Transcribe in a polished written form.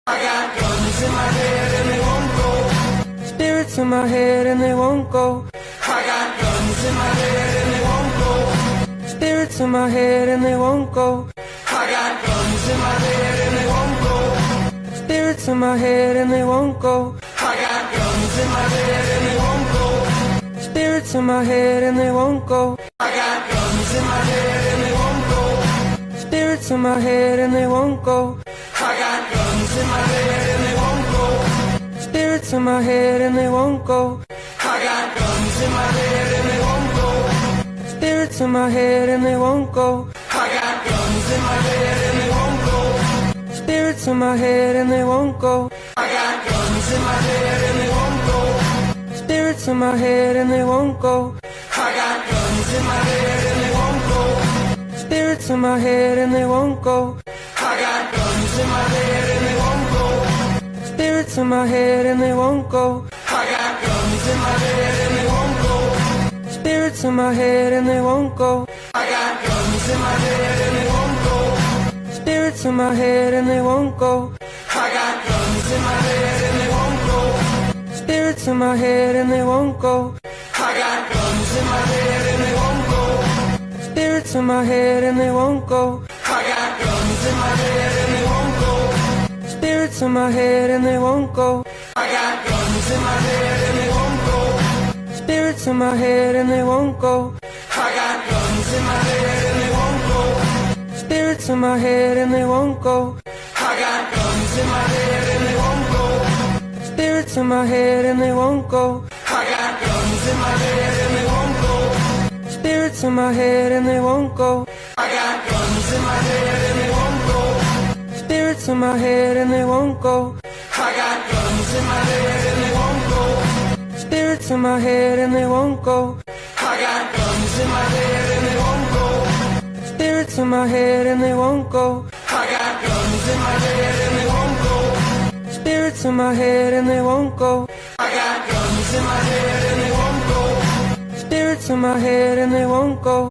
I got guns in my head and they won't go. Spirits in my head and they won't go. I got guns in my head and they won't go. Spirits in my head and they won't go. I got guns in my head and they won't go. Spirits in my head and they won't go. I got guns in my head and they won't go. Spirits in my head and they won't go. I got guns in my head and they won't go. Spirits in my head and they won't go. I got guns in my head and they won't go. Spirits in my head and they won't go. I got guns in my head and they won't go. Spirits in my head and they won't go. I got guns in my head and they won't go. Spirits in my head and they won't go. I got guns in my head and they won't go. Spirits in my head and they won't go. I got guns in my head and they won't go. Spirits in my head and they won't go. I got guns in my head and they won't go. Spirits in my head and they won't go. I got guns in my head and they won't go. Spirits in my head and they won't go. I got guns in my head and they won't go. Spirits in my head and they won't go. I got guns in my head and they won't go. Spirits in my head and they won't go. I got guns in my head and they won't go. Spirits in my head and they won't go. I got guns in my head and they won't go. Spirits in my head and they won't go. I got guns in my head and they won't go. Spirits in my head and they won't go. I got guns in my head and they won't go. Spirits in my head and they won't go. I got guns in my head and they won't go. Spirits in my head and they won't go. I got guns in my head and they won't go. Spirits in my head and they won't go. I got guns in my head and they won't go. Spirits in my head and they won't go. I got guns in my head and they won't go. Spirits in my head and they won't go. I got guns in my head and they won't go. Spirits in my head and they won't go. I got guns in my head and they won't go. Spirits in my head and they won't go. I got guns in my head and they won't go. Spirits in my head and they won't go.